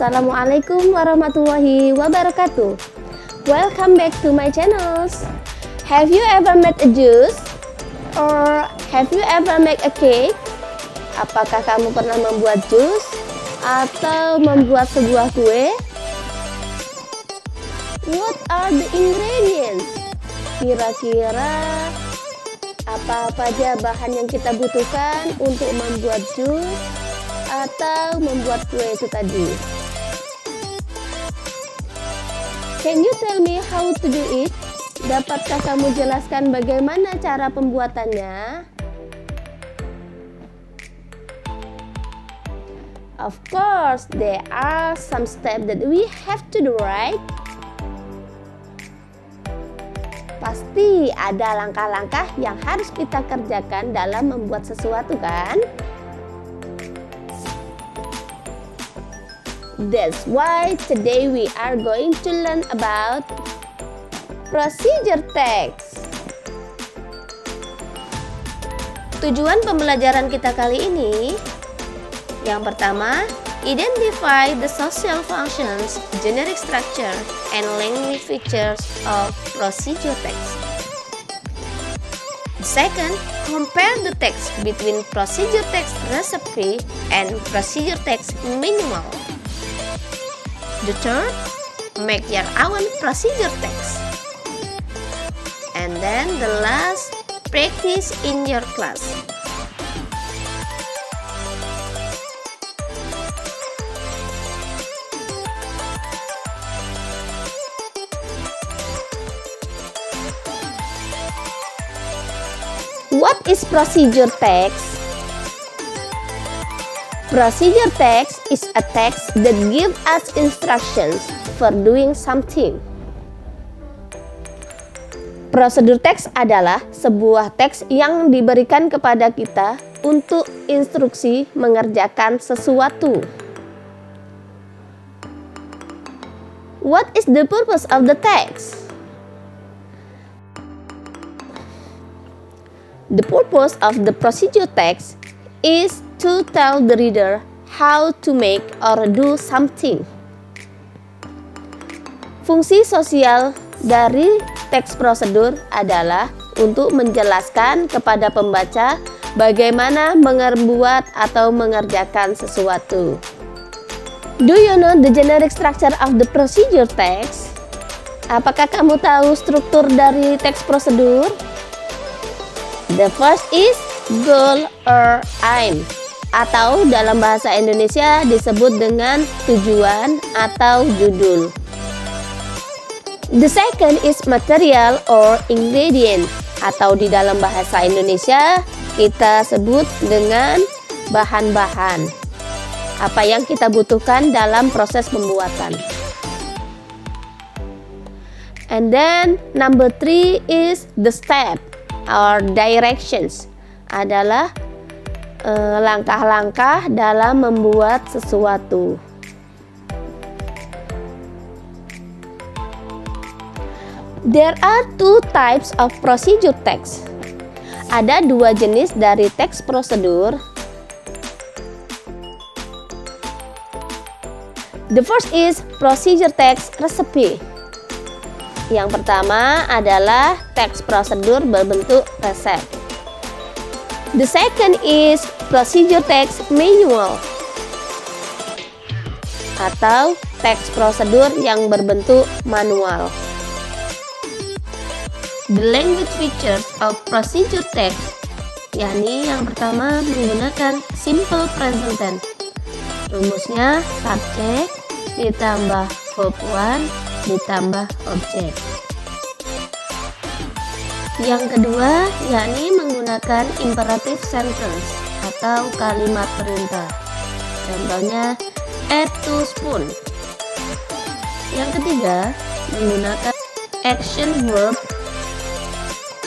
Assalamualaikum warahmatullahi wabarakatuh. Welcome back to my channels. Have you ever made a juice? Or have you ever make a cake? Apakah kamu pernah membuat jus atau membuat sebuah kue? What are the ingredients? Kira-kira apa saja bahan yang kita butuhkan untuk membuat jus atau membuat kue itu tadi? Can you tell me how to do it? Dapatkah kamu jelaskan bagaimana cara pembuatannya? Of course, there are some steps that we have to do, right? Pasti ada langkah-langkah yang harus kita kerjakan dalam membuat sesuatu, kan? That's why today we are going to learn about procedure text. Tujuan pembelajaran kita kali ini, yang pertama, identify the social functions, generic structure, and language features of procedure text. Second, compare the text between procedure text recipe and procedure text manual. The third, make your own procedure text. And then the last, practice in your class. What is procedure text? Procedure text is a text that gives us instructions for doing something. Prosedur teks adalah sebuah teks yang diberikan kepada kita untuk instruksi mengerjakan sesuatu. What is the purpose of the text? The purpose of the procedure text is to tell the reader how to make or do something. Fungsi sosial dari teks prosedur adalah untuk menjelaskan kepada pembaca bagaimana membuat atau mengerjakan sesuatu. Do you know the generic structure of the procedure text? Apakah kamu tahu struktur dari teks prosedur? The first is goal or aim, atau dalam bahasa Indonesia disebut dengan tujuan atau judul. The second is material or ingredient, atau di dalam bahasa Indonesia kita sebut dengan bahan-bahan. Apa yang kita butuhkan dalam proses pembuatan. And then number 3 is the step or directions, adalah langkah-langkah dalam membuat sesuatu. There are two types of procedure text. Ada dua jenis dari teks prosedur. The first is procedure text recipe. Yang pertama adalah teks prosedur berbentuk resep. The second is procedure text manual, atau teks prosedur yang berbentuk manual. The language features of procedure text, yakni yang pertama menggunakan simple present tense. Rumusnya subject ditambah verb 1 ditambah objek. Yang kedua, yakni menggunakan imperative sentence atau kalimat perintah. Contohnya, add 2 spoon. Yang ketiga, menggunakan action verb.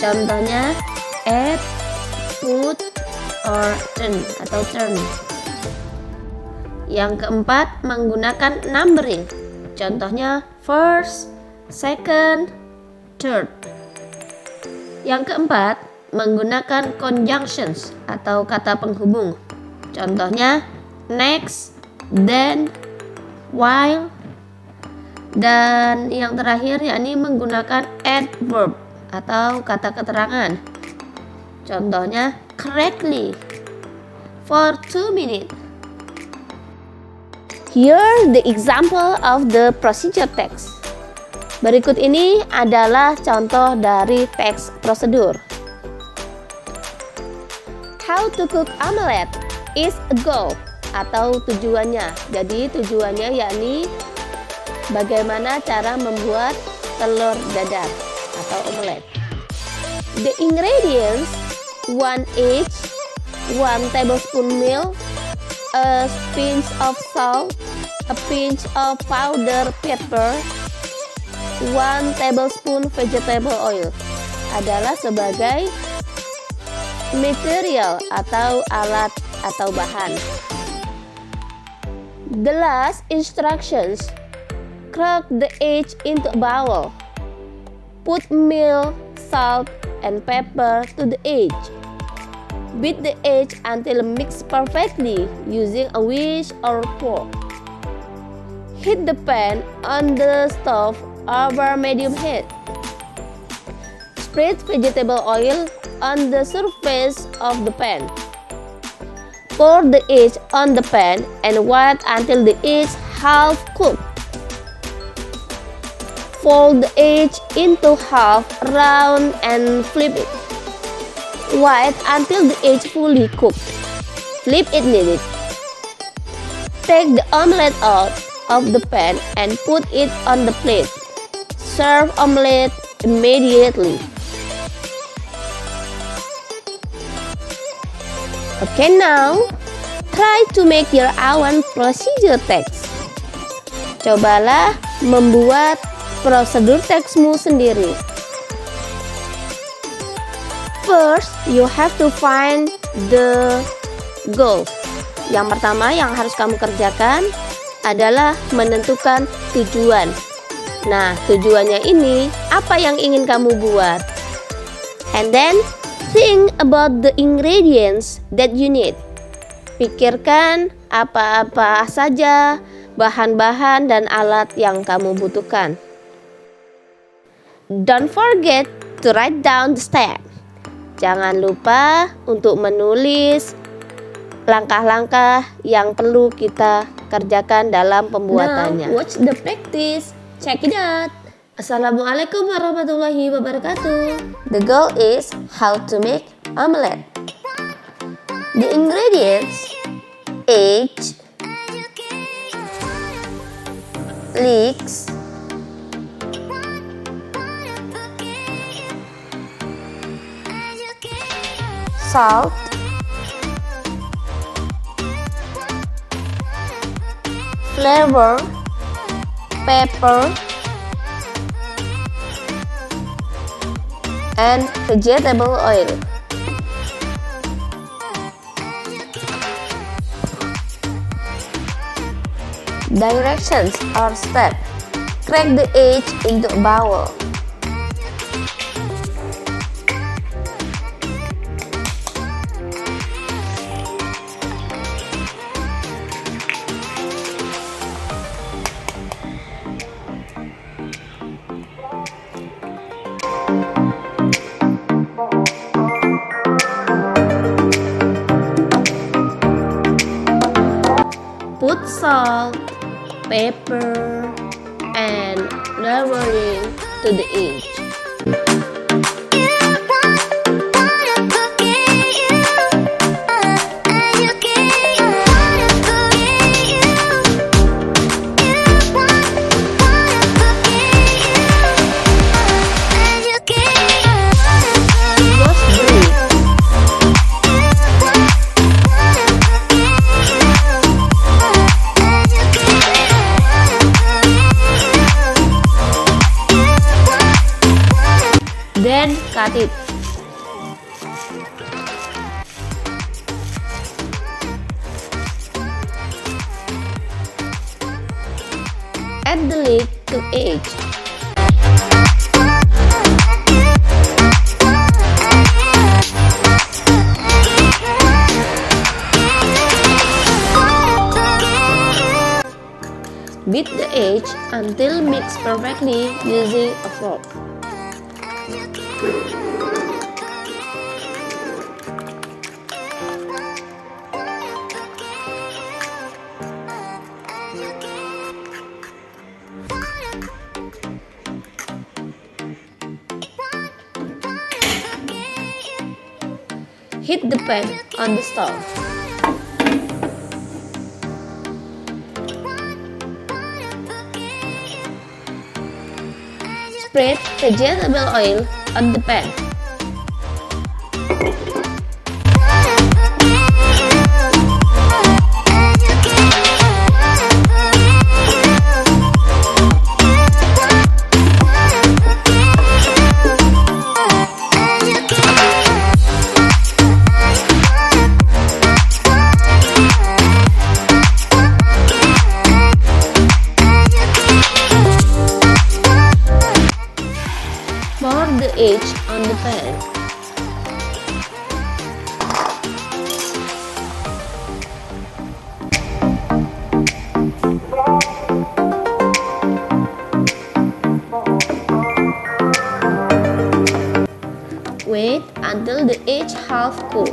Contohnya, add, put, or turn atau turn. Yang keempat, menggunakan numbering. Contohnya, first, second, third. Yang keempat, menggunakan conjunctions atau kata penghubung. Contohnya, next, then, while. Dan yang terakhir yakni menggunakan adverb atau kata keterangan. Contohnya correctly for 2 minutes. Here the example of the procedure text. Berikut ini adalah contoh dari teks prosedur. How to cook omelette is a goal atau tujuannya. Jadi tujuannya yakni bagaimana cara membuat telur dadar atau omelet. The ingredients: 1 egg, 1 tablespoon milk, a pinch of salt, a pinch of powder pepper, 1 tablespoon vegetable oil adalah sebagai material atau alat atau bahan. The last instructions: crack the egg into a bowl. Put milk, salt, and pepper to the egg. Beat the egg until mixed perfectly using a whisk or fork. Heat the pan on the stove over medium heat. Spread vegetable oil on the surface of the pan. Pour the egg on the pan and wait until the egg half cooked. Fold the egg into half round and flip it. Wait until the egg fully cooked. Flip it neatly. Take the omelette out of the pan and put it on the plate. Serve omelette immediately. Okay, now try to make your own procedure text. Cobalah membuat prosedur teksmu sendiri. First, you have to find the goal. Yang pertama yang harus kamu kerjakan adalah menentukan tujuan. Nah, tujuannya ini apa yang ingin kamu buat? And then, think about the ingredients that you need. Pikirkan apa-apa saja bahan-bahan dan alat yang kamu butuhkan. Don't forget to write down the steps. Jangan lupa untuk menulis langkah-langkah yang perlu kita kerjakan dalam pembuatannya. Now, watch the practice. Check it out. Assalamualaikum warahmatullahi wabarakatuh. The goal is how to make omelette. The ingredients: egg, leeks, salt, flavor, pepper, and vegetable oil. Directions or steps: crack the egg into a bowl. Put salt, pepper, and flavoring to the egg. Then cut it. Add the leek to egg. Beat the egg until mixed perfectly using a fork. Heat the pan on the stove. Spread vegetable oil on the pan. Pour the egg on the pan. Wait until the egg half cooked.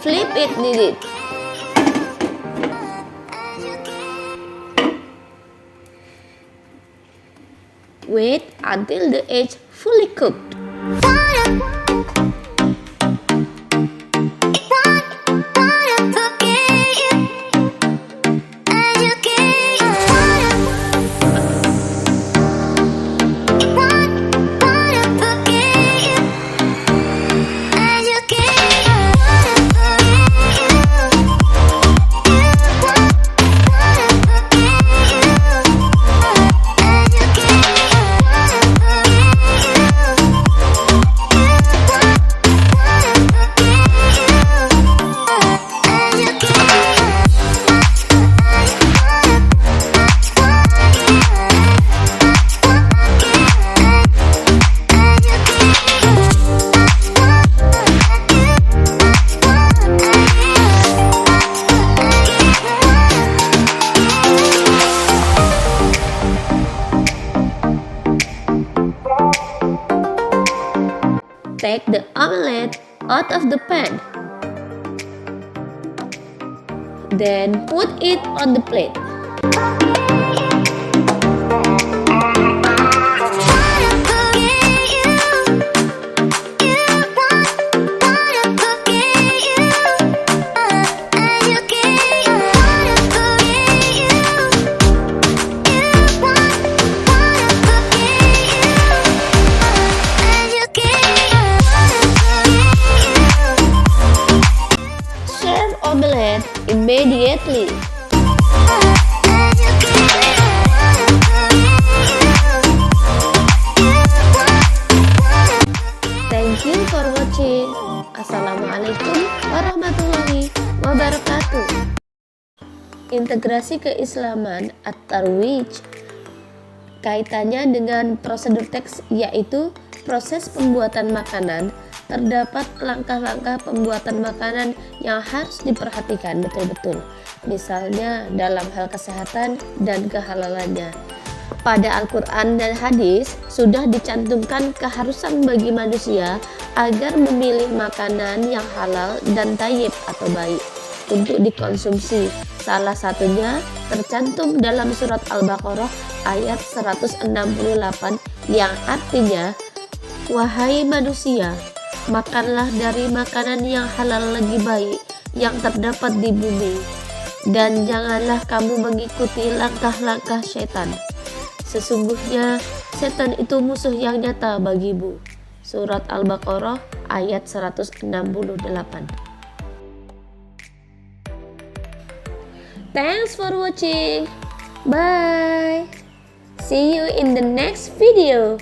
Flip it needed. Wait until the egg fully cooked. Take the omelette out of the pan. Then put it on the plate. Omelette immediately. Thank you for watching. Assalamualaikum warahmatullahi wabarakatuh. Integrasi keislaman at-tarwij kaitannya dengan prosedur teks, yaitu proses pembuatan makanan. Terdapat langkah-langkah pembuatan makanan yang harus diperhatikan betul-betul, misalnya dalam hal kesehatan dan kehalalannya. Pada Al-Quran dan hadis sudah dicantumkan keharusan bagi manusia agar memilih makanan yang halal dan thayyib atau baik untuk dikonsumsi. Salah satunya tercantum dalam surat Al-Baqarah ayat 168 yang artinya, "Wahai manusia, makanlah dari makanan yang halal lagi baik yang terdapat di bumi, dan janganlah kamu mengikuti langkah-langkah setan. Sesungguhnya setan itu musuh yang nyata bagimu." Surat Al-Baqarah ayat 168. Thanks for watching. Bye. See you in the next video.